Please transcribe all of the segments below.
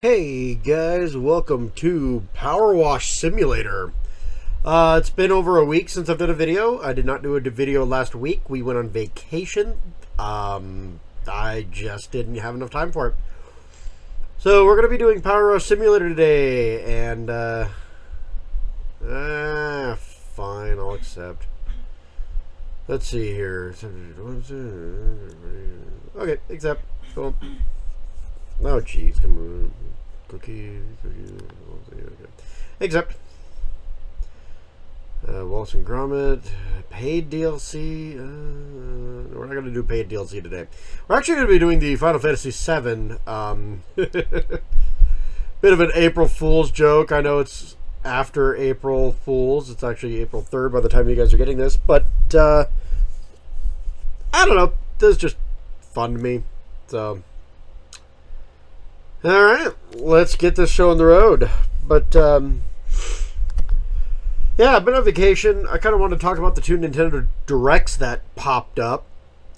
Hey guys, welcome to Power Wash Simulator. It's been over a week since I've done a video. I did not do a video last week. We went on vacation. I just didn't have enough time for it. So we're going to be doing Power Wash Simulator today, and fine, I'll accept. Let's see here. Okay, accept. Cool. Oh, jeez, come on. Cookie. Accept. Waltz and Gromit. Paid DLC. We're not going to do paid DLC today. We're actually going to be doing the Final Fantasy VII. Bit of an April Fool's joke. I know it's after April Fool's. It's actually April 3rd by the time you guys are getting this. But, I don't know. This is just fun to me. So... Alright, let's get this show on the road. But, yeah, I've been on vacation. I kind of want to talk about the two Nintendo Directs that popped up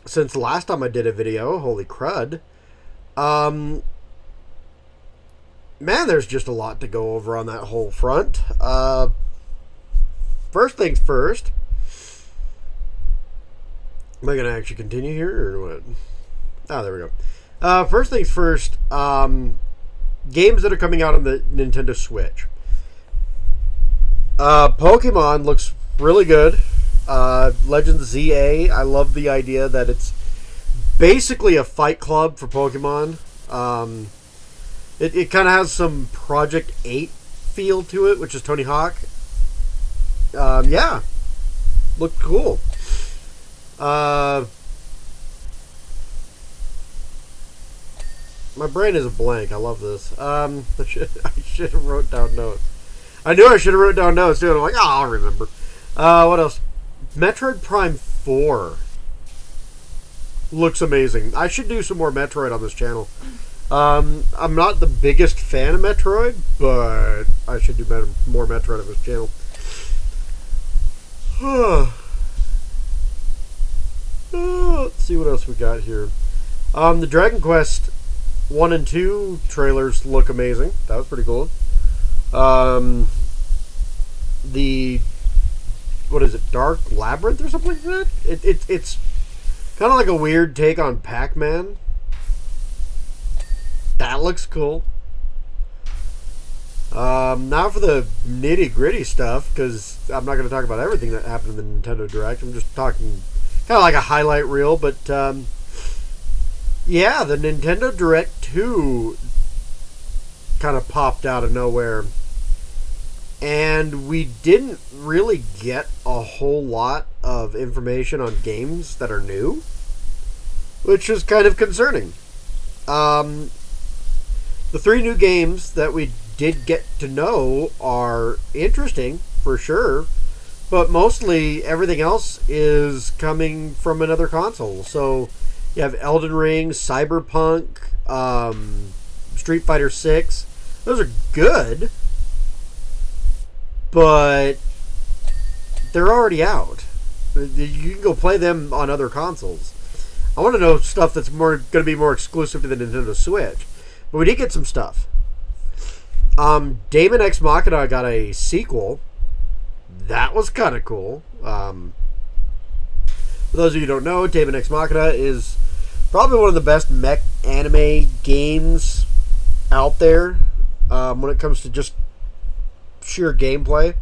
since the last time I did a video. Holy crud. Man, there's just a lot to go over on that whole front. First things first. Am I going to actually continue here, or what? Oh, there we go. First things first, games that are coming out on the Nintendo Switch. Pokemon looks really good. Legends ZA, I love the idea that it's basically a fight club for Pokemon. It kind of has some Project 8 feel to it, which is Tony Hawk. Yeah, looked cool. My brain is a blank. I love this. I should have wrote down notes. I knew I should have wrote down notes, too. And I'm like, I'll remember. What else? Metroid Prime 4 looks amazing. I should do some more Metroid on this channel. I'm not the biggest fan of Metroid, but I should do more Metroid on this channel. Let's see what else we got here. The Dragon Quest 1 and 2 trailers look amazing. That was pretty cool. The what is it? Dark Labyrinth or something like that? It's kind of like a weird take on Pac-Man. That looks cool. Now for the nitty-gritty stuff, because I'm not going to talk about everything that happened in the Nintendo Direct. I'm just talking kind of like a highlight reel, but yeah, the Nintendo Direct 2 kind of popped out of nowhere. And we didn't really get a whole lot of information on games that are new, which is kind of concerning. The 3 new games that we did get to know are interesting, for sure, but mostly everything else is coming from another console. So you have Elden Ring, Cyberpunk, Street Fighter 6. Those are good, but they're already out. You can go play them on other consoles. I want to know stuff that's going to be more exclusive to the Nintendo Switch. But we did get some stuff. Daemon X Machina got a sequel. That was kind of cool. For those of you who don't know, Daemon X Machina is probably one of the best mech anime games out there when it comes to just sheer gameplay.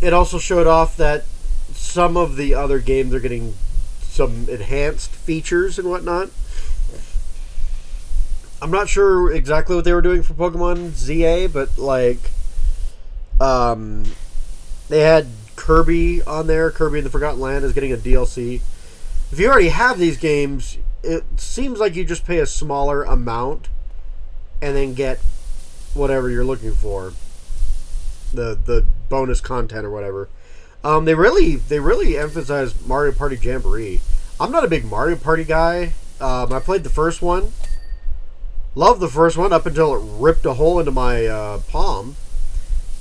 It also showed off that some of the other games are getting some enhanced features and whatnot. I'm not sure exactly what they were doing for Pokemon ZA, but like they had Kirby on there. Kirby in the Forgotten Land is getting a DLC. If you already have these games, it seems like you just pay a smaller amount and then get whatever you're looking for, the bonus content or whatever. They really emphasize Mario Party Jamboree. I'm not a big Mario Party guy. I played the first one. Loved the first one up until it ripped a hole into my palm.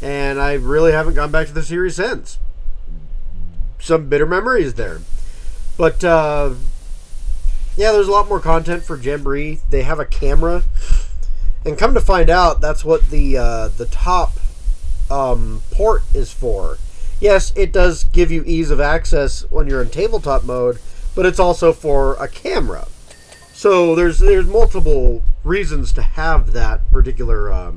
And I really haven't gone back to the series since. Some bitter memories there. But Yeah, there's a lot more content for Jamboree. They have a camera, and come to find out, that's what the top port is for. Yes, it does give you ease of access when you're in tabletop mode, but it's also for a camera. So there's multiple reasons to have that particular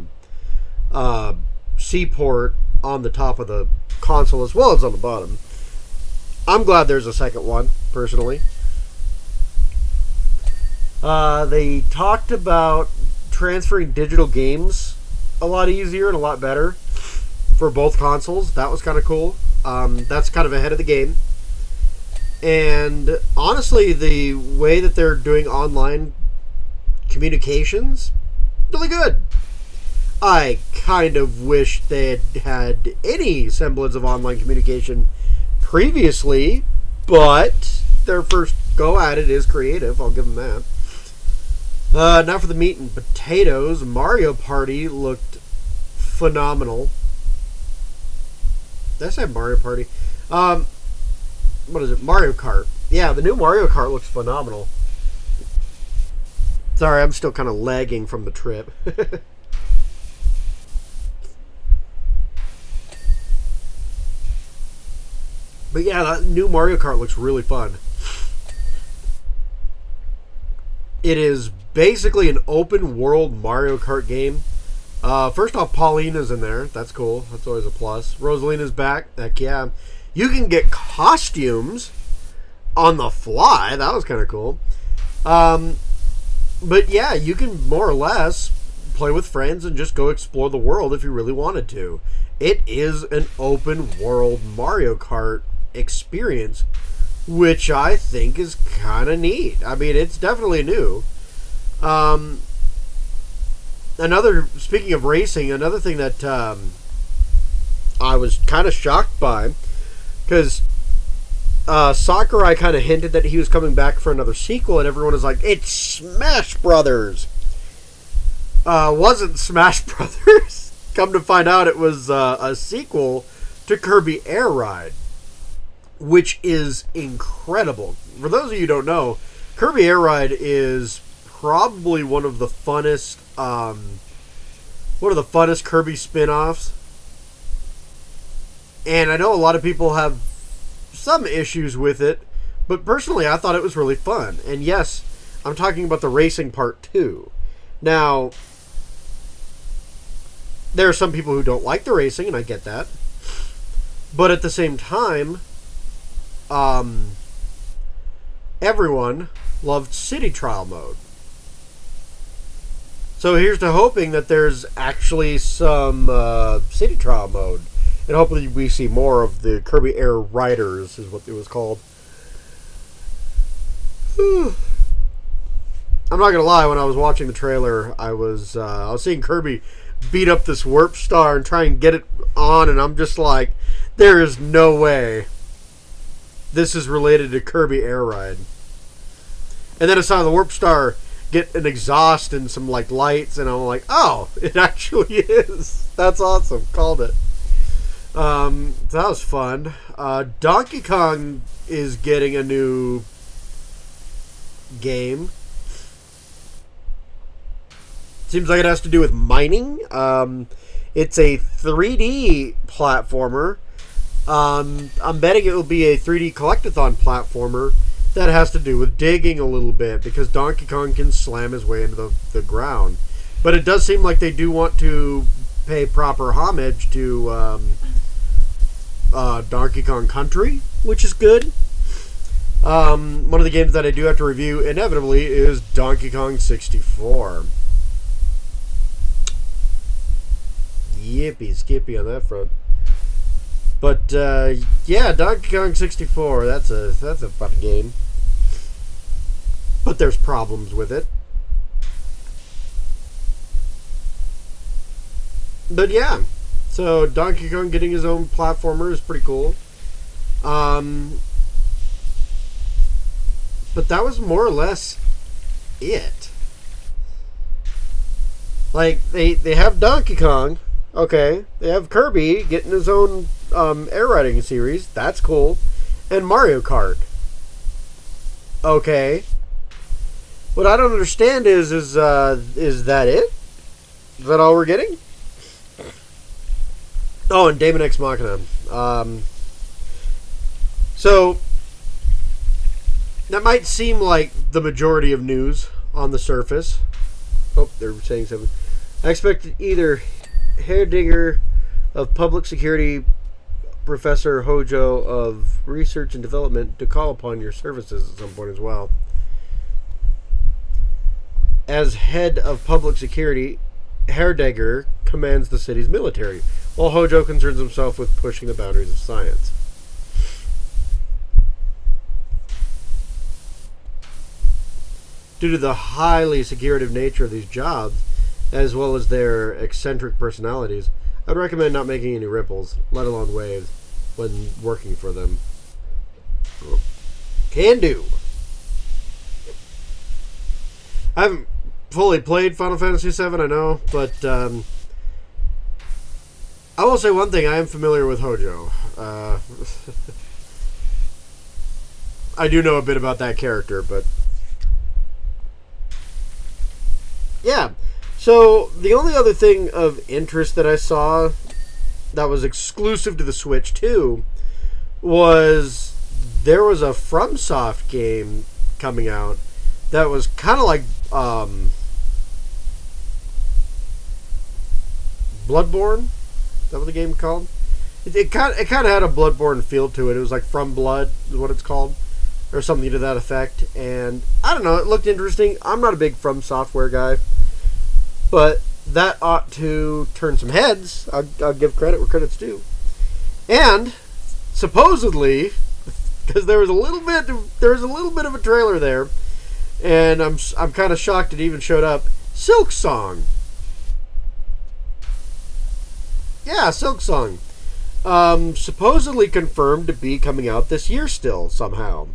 C port on the top of the console as well as on the bottom. I'm glad there's a second one, personally. They talked about transferring digital games a lot easier and a lot better for both consoles. That was kind of cool. That's kind of ahead of the game. And honestly, the way that they're doing online communications, really good. I kind of wish they had any semblance of online communication previously, but their first go at it is creative. I'll give them that. Now for the meat and potatoes. Mario Party looked phenomenal. Did I say Mario Party? What is it? Mario Kart. Yeah, the new Mario Kart looks phenomenal. Sorry, I'm still kind of lagging from the trip. But yeah, that new Mario Kart looks really fun. It is basically an open world Mario Kart game. First off, Paulina's in there. That's cool. That's always a plus. Rosalina's back. Heck yeah. You can get costumes on the fly. That was kind of cool. But yeah, you can more or less play with friends and just go explore the world if you really wanted to. It is an open world Mario Kart experience, which I think is kind of neat. I mean, it's definitely new. Speaking of racing, another thing that I was kind of shocked by, because Sakurai kind of hinted that he was coming back for another sequel, and everyone was like, it's Smash Brothers! Wasn't Smash Brothers. Come to find out, it was a sequel to Kirby Air Ride, which is incredible. For those of you who don't know, Kirby Air Ride is probably one of the funnest Kirby spin-offs. And I know a lot of people have some issues with it, but personally I thought it was really fun. And yes, I'm talking about the racing part too. Now, there are some people who don't like the racing, and I get that. But at the same time, everyone loved City Trial mode. So here's to hoping that there's actually some City Trial mode. And hopefully we see more of the Kirby Air Riders, is what it was called. I'm not gonna lie, when I was watching the trailer, I was seeing Kirby beat up this warp star and try and get it on, and I'm just like, there is no way this is related to Kirby Air Ride. And then I saw the warp star get an exhaust and some like lights, and I'm like, oh, it actually is. That's awesome. Called it. So that was fun. Donkey Kong is getting a new game. Seems like it has to do with mining. It's a 3D platformer. I'm betting it will be a 3D collectathon platformer that has to do with digging a little bit, because Donkey Kong can slam his way into the ground. But it does seem like they do want to pay proper homage to Donkey Kong Country, which is good. One of the games that I do have to review inevitably is Donkey Kong 64. Yippee skippy on that front. But yeah, Donkey Kong 64, that's a fun game. But there's problems with it. But yeah, so Donkey Kong getting his own platformer is pretty cool. But that was more or less it. Like, they have Donkey Kong, okay. They have Kirby getting his own air riding series. That's cool. And Mario Kart. Okay. What I don't understand is that it? Is that all we're getting? Oh, and Daemon X Machina. So that might seem like the majority of news on the surface. Oh, they're saying something. I expect either Herdiger of Public Security, Professor Hojo of Research and Development to call upon your services at some point as well. As head of Public Security, Herdiger commands the city's military, while Hojo concerns himself with pushing the boundaries of science. Due to the highly secretive nature of these jobs, as well as their eccentric personalities, I'd recommend not making any ripples, let alone waves, when working for them. Can do. I haven't fully played Final Fantasy VII, I know, but I will say one thing, I am familiar with Hojo. I do know a bit about that character, but yeah. So the only other thing of interest that I saw that was exclusive to the Switch too was there was a FromSoft game coming out that was kind of like Bloodborne. Is that what the game called? It kind of had a Bloodborne feel to it. It was like From Blood is what it's called, or something to that effect. And I don't know, it looked interesting. I'm not a big From Software guy, but that ought to turn some heads. I'll give credit where credit's due. And supposedly, because there was a little bit of a trailer there, and I'm kind of shocked it even showed up. Silksong. Yeah, Silksong. Supposedly confirmed to be coming out this year still, somehow.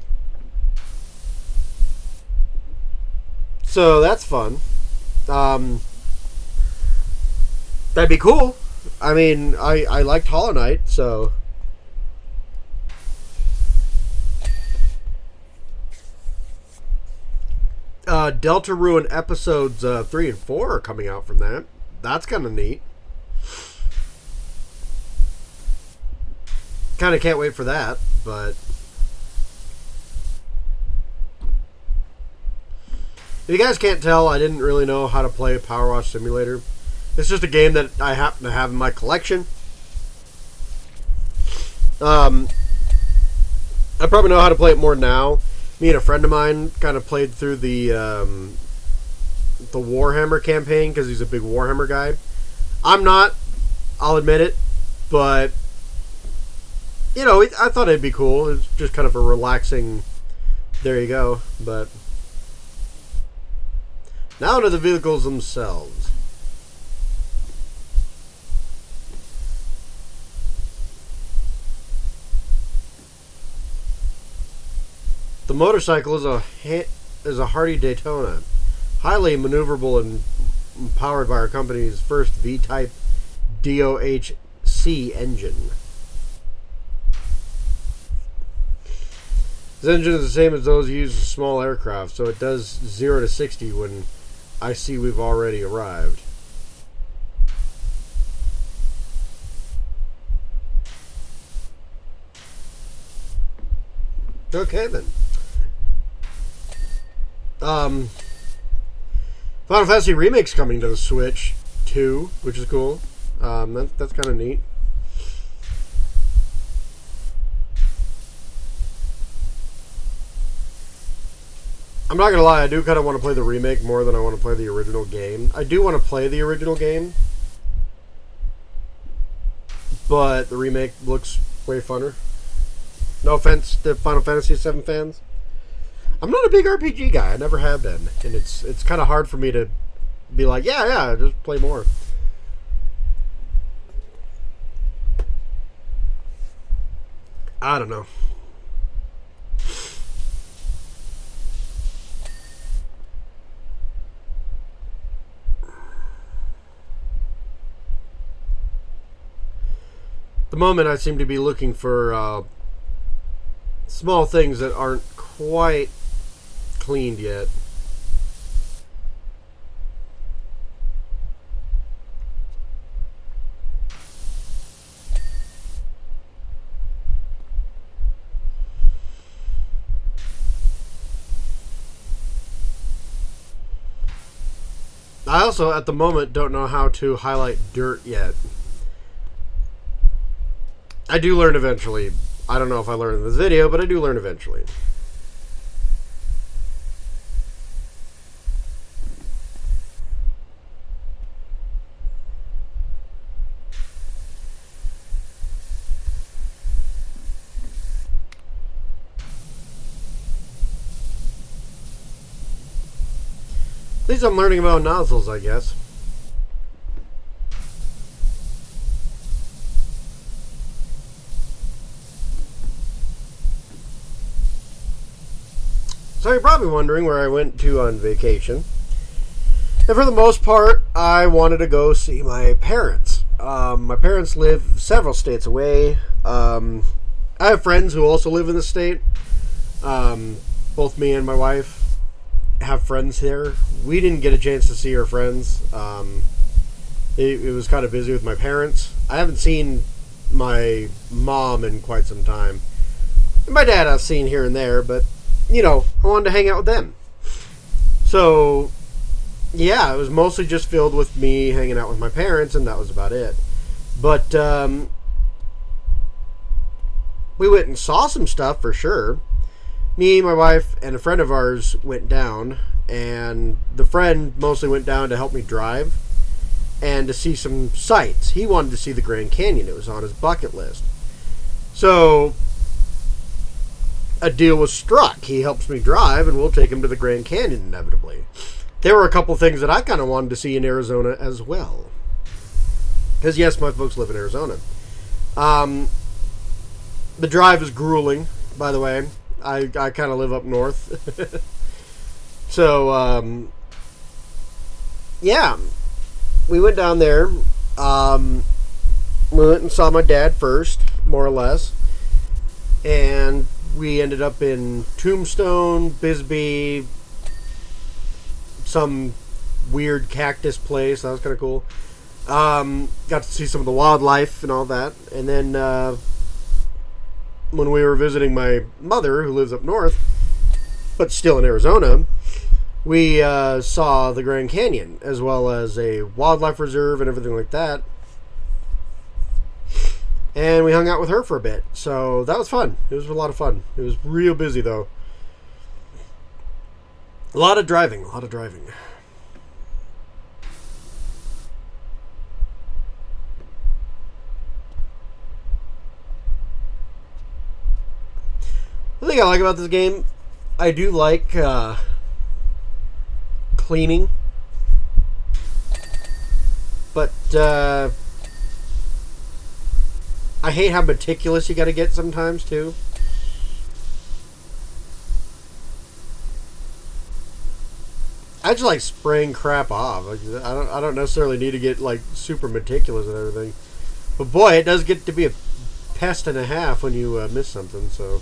So that's fun. That'd be cool. I mean, I liked Hollow Knight, so... Deltarune episodes 3 and 4 are coming out from that. That's kind of neat. Kind of can't wait for that, but... If you guys can't tell, I didn't really know how to play Power Wash Simulator. It's just a game that I happen to have in my collection. I probably know how to play it more now. Me and a friend of mine kind of played through the Warhammer campaign because he's a big Warhammer guy. I'm not, I'll admit it, but you know, I thought it'd be cool. It's just kind of a relaxing, there you go. But now to the vehicles themselves. The motorcycle is a Hardy Daytona, highly maneuverable and powered by our company's first V-Type DOHC engine. This engine is the same as those used in small aircraft, so it does 0 to 60 when I see we've already arrived. Okay then. Final Fantasy Remake's coming to the Switch too, which is cool. That's kind of neat. I'm not gonna lie, I do kind of want to play the remake more than I want to play the original game. I do want to play the original game, but the remake looks way funner. No offense to Final Fantasy VII fans. I'm not a big RPG guy. I never have been, and it's kind of hard for me to be like, yeah, just play more. I don't know. At the moment, I seem to be looking for small things that aren't quite cleaned yet. I also, at the moment, don't know how to highlight dirt yet. I do learn eventually. I don't know if I learn in this video, but I do learn eventually. At least I'm learning about nozzles, I guess. So you're probably wondering where I went to on vacation. And for the most part, I wanted to go see my parents. My parents live several states away. I have friends who also live in the state. Both me and my wife have friends here. We didn't get a chance to see our friends. It was kind of busy with my parents. I haven't seen my mom in quite some time. And my dad I've seen here and there, but, you know, I wanted to hang out with them. So, yeah, it was mostly just filled with me hanging out with my parents, and that was about it. But, we went and saw some stuff for sure. Me, my wife, and a friend of ours went down, and the friend mostly went down to help me drive and to see some sights. He wanted to see the Grand Canyon. It was on his bucket list. So, a deal was struck. He helps me drive, and we'll take him to the Grand Canyon inevitably. There were a couple things that I kind of wanted to see in Arizona as well. Because, yes, my folks live in Arizona. The drive is grueling, by the way. I kind of live up north. So, yeah. We went down there. We went and saw my dad first, more or less. And we ended up in Tombstone, Bisbee, some weird cactus place. That was kind of cool. Got to see some of the wildlife and all that. And then when we were visiting my mother, who lives up north, but still in Arizona, we saw the Grand Canyon, as well as a wildlife reserve and everything like that. And we hung out with her for a bit. So that was fun. It was a lot of fun. It was real busy, though. A lot of driving. A lot of driving. The thing I like about this game, I do like cleaning. But I hate how meticulous you gotta get sometimes, too. I just like spraying crap off. Like, I don't necessarily need to get like super meticulous and everything. But boy, it does get to be a pest and a half when you miss something, so...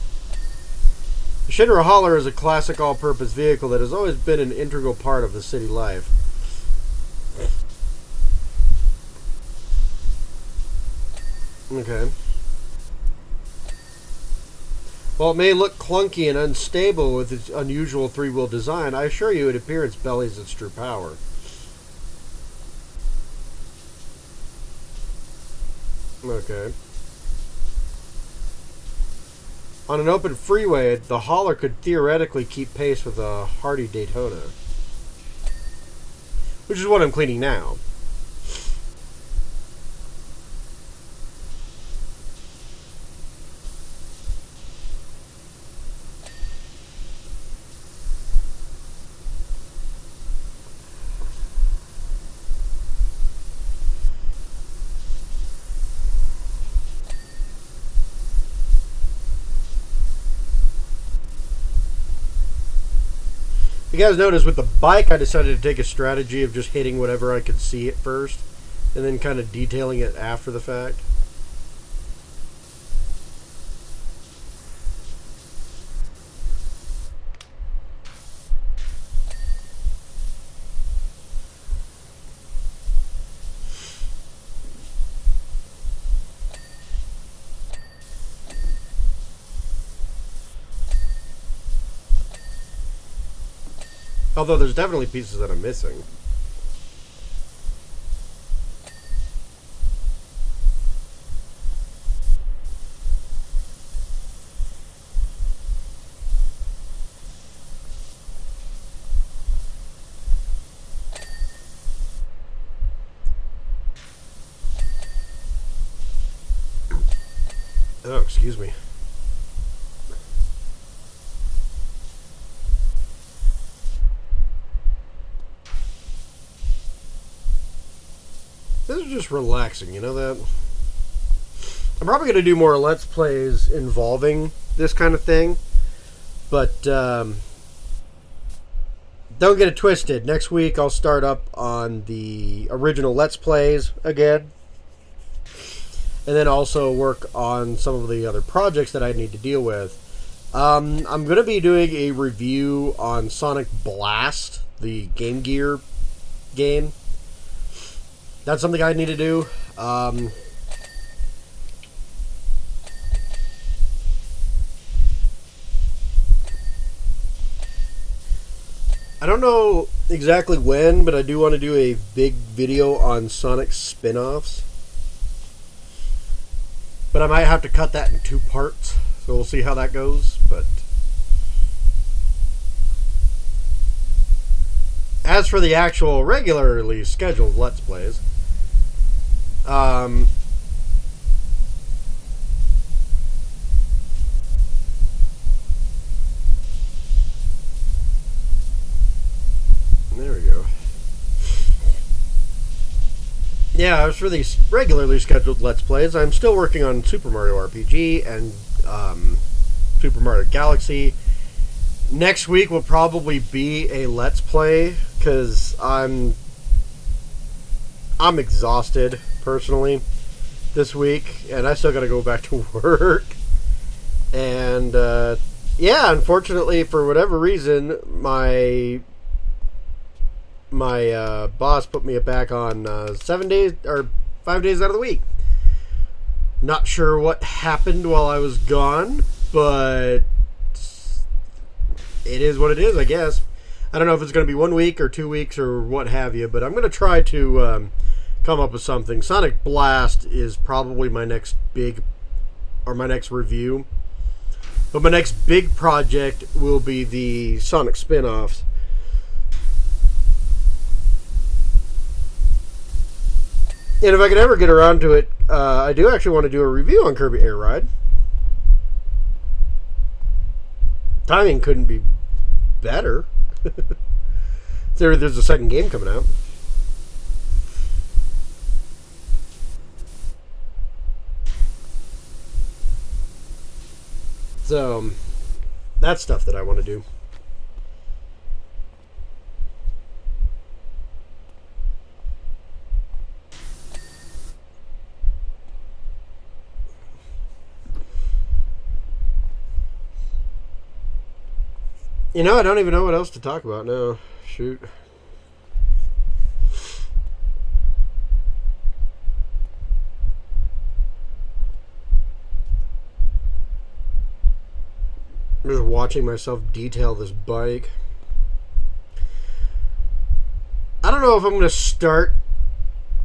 The Shitter Hauler is a classic all-purpose vehicle that has always been an integral part of the city life. Okay. While it may look clunky and unstable with its unusual three-wheel design, I assure you it appearance bellies its true power. Okay. On an open freeway, the hauler could theoretically keep pace with a hardy Daytona. Which is what I'm cleaning now. You guys notice with the bike, I decided to take a strategy of just hitting whatever I could see at first, and then kind of detailing it after the fact. Although there's definitely pieces that I'm missing. Oh, excuse me. This is just relaxing, you know that? I'm probably going to do more Let's Plays involving this kind of thing. But, don't get it twisted. Next week I'll start up on the original Let's Plays again. And then also work on some of the other projects that I need to deal with. I'm going to be doing a review on Sonic Blast, the Game Gear game. That's something I need to do. I don't know exactly when, but I do want to do a big video on Sonic spin-offs. But I might have to cut that in 2 parts, so we'll see how that goes. But as for the actual regularly scheduled Let's Plays, there we go. Yeah, as for these regularly scheduled Let's Plays, I'm still working on Super Mario RPG and Super Mario Galaxy. Next week will probably be a Let's Play, because I'm exhausted, personally, this week, and I still gotta go back to work. And, yeah, unfortunately, for whatever reason, my boss put me back on 7 days or 5 days out of the week. Not sure what happened while I was gone, but it is what it is, I guess. I don't know if it's going to be 1 week or 2 weeks or what have you, but I'm going to try to come up with something. Sonic Blast is probably my next review. But my next big project will be the Sonic spin-offs. And if I could ever get around to it, I do actually want to do a review on Kirby Air Ride. Timing couldn't be better. There's a second game coming out. So, that's stuff that I want to do. You know, I don't even know what else to talk about now. Shoot. I'm just watching myself detail this bike. I don't know if I'm going to start.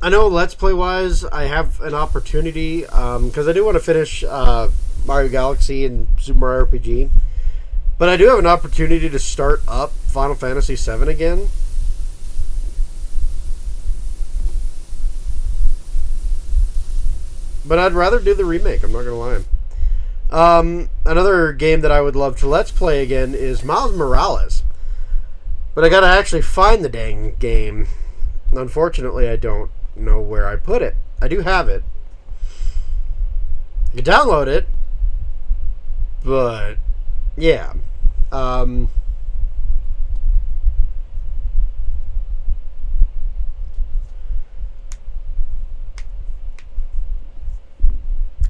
I know Let's Play wise, I have an opportunity, because I do want to finish Mario Galaxy and Super Mario RPG. But I do have an opportunity to start up Final Fantasy VII again. But I'd rather do the remake, I'm not going to lie. Another game that I would love to Let's Play again is Miles Morales. But I gotta actually find the dang game. Unfortunately, I don't know where I put it. I do have it. You can download it. But, yeah. I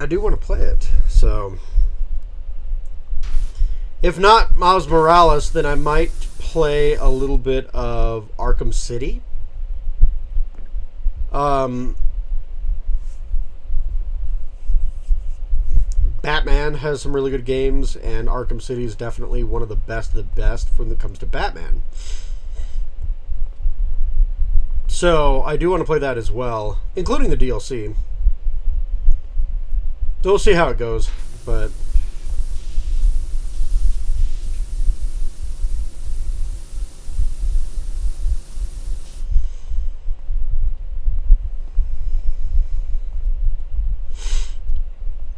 do want to play it, so if not Miles Morales, then I might play a little bit of Arkham City. Batman has some really good games, and Arkham City is definitely one of the best when it comes to Batman. So, I do want to play that as well, including the DLC. So we'll see how it goes, but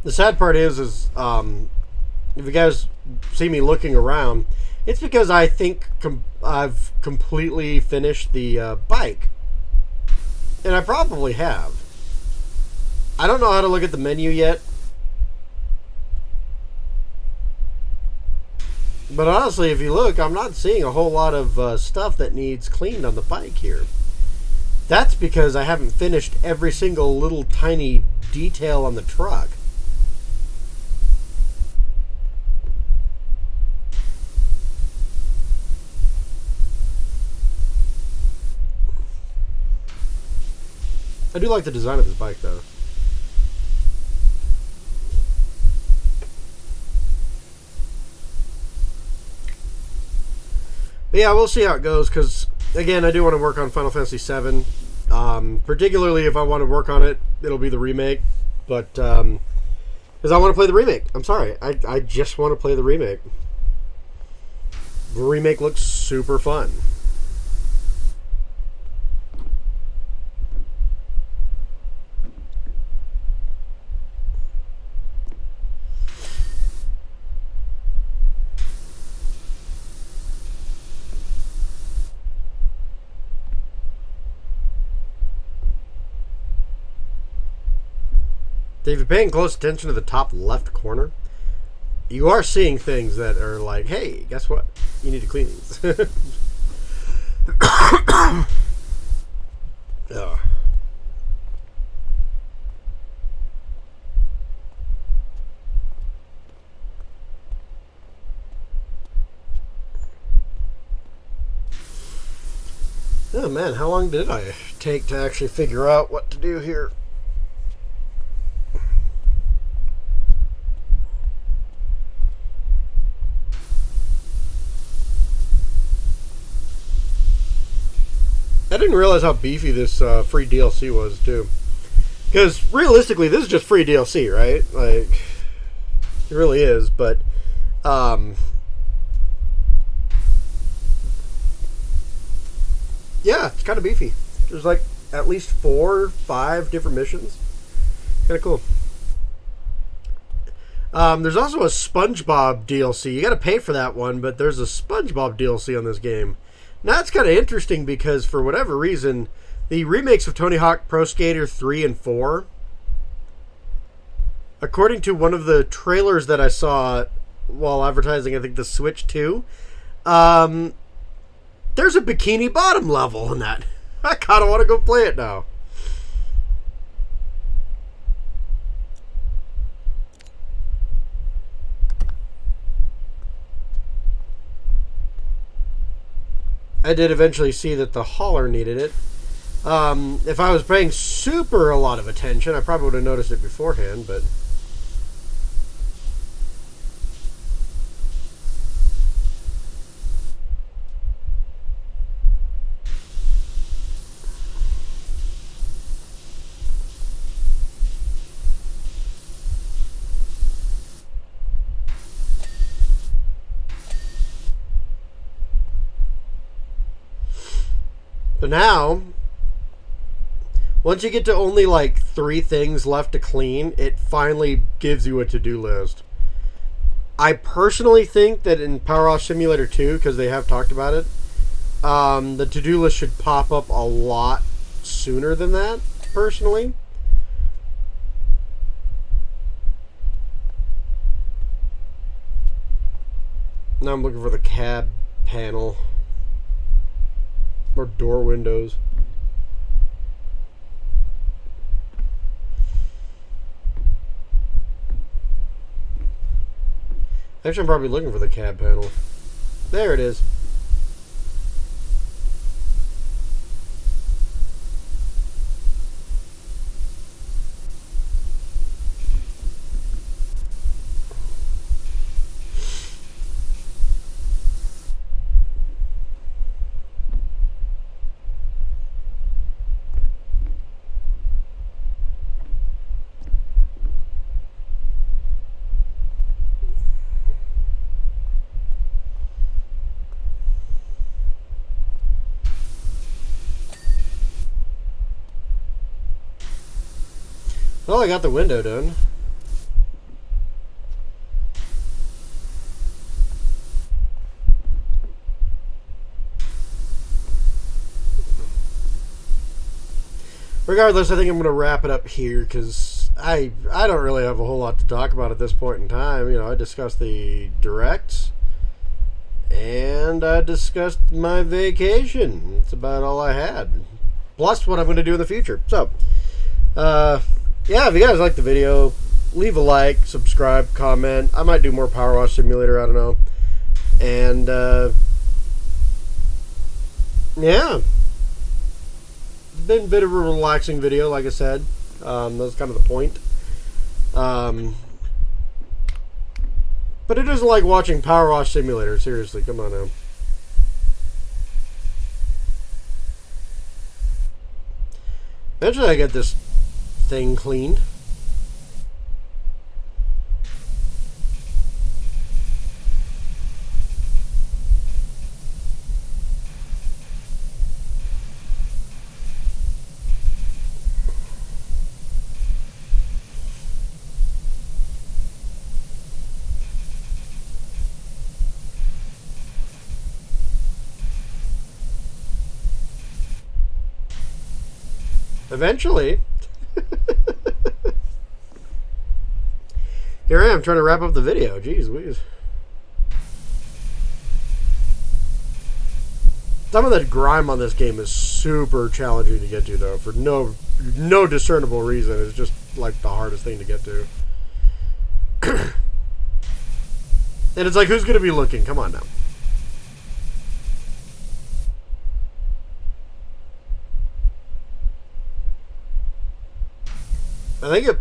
The sad part is if you guys see me looking around, it's because I think I've completely finished the bike. And I probably have. I don't know how to look at the menu yet. But honestly, if you look, I'm not seeing a whole lot of stuff that needs cleaned on the bike here. That's because I haven't finished every single little tiny detail on the truck. I do like the design of this bike, though. But yeah, we'll see how it goes, because, again, I do want to work on Final Fantasy VII. Particularly if I want to work on it, it'll be the remake. But, because I want to play the remake. I'm sorry. I just want to play the remake. The remake looks super fun. If you're paying close attention to the top left corner, you are seeing things that are like, hey, guess what? You need to clean these. Ugh. Oh man, how long did I take to actually figure out what to do here? I didn't realize how beefy this free DLC was, too. Because, realistically, this is just free DLC, right? Like, it really is, but, yeah, it's kind of beefy. There's, like, at least 4 or 5 different missions. Kind of cool. There's also a SpongeBob DLC. You gotta pay for that one, but there's a SpongeBob DLC on this game. Now, that's kind of interesting because, for whatever reason, the remakes of Tony Hawk Pro Skater 3 and 4, according to one of the trailers that I saw while advertising, I think, the Switch 2, there's a Bikini Bottom level in that. I kind of want to go play it now. I did eventually see that the hauler needed it. If I was paying super a lot of attention, I probably would have noticed it beforehand, but... So now, once you get to only like 3 things left to clean, it finally gives you a to-do list. I personally think that in Power Wash Simulator 2, because they have talked about it, the to-do list should pop up a lot sooner than that, personally. Now I'm looking for the cab panel. Or door windows. Actually, I'm probably looking for the cab panel. There it is. Well, I got the window done. regardless, I think I'm going to wrap it up here because I don't really have a whole lot to talk about at this point in time. You know, I discussed the directs and I discussed my vacation. That's about all I had. Plus what I'm going to do in the future. So, yeah, if you guys like the video, leave a like, subscribe, comment. I might do more Power Wash Simulator, I don't know. And, yeah. It's been a bit of a relaxing video, like I said. That was kind of the point. But it isn't like watching Power Wash Simulator, seriously, come on now. Eventually I get this thing cleaned. Eventually. Here I am trying to wrap up the video. Jeez Louise. Some of the grime on this game is super challenging to get to, though, for no discernible reason. It's just like the hardest thing to get to. And it's like, who's going to be looking? Come on now.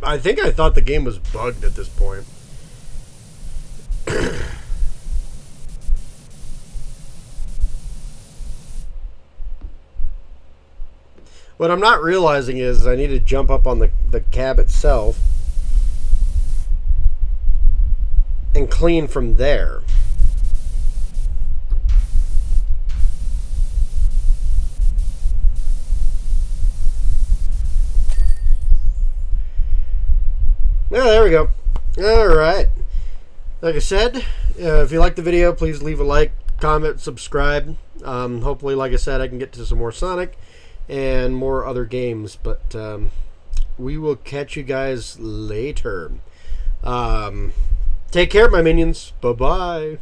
I think I thought the game was bugged at this point. What I'm not realizing is I need to jump up on the cab itself and clean from there. Oh, there we go. Alright. Like I said, if you like the video, please leave a like, comment, subscribe. Hopefully, like I said, I can get to some more Sonic and more other games. But we will catch you guys later. Take care, my minions. Bye-bye.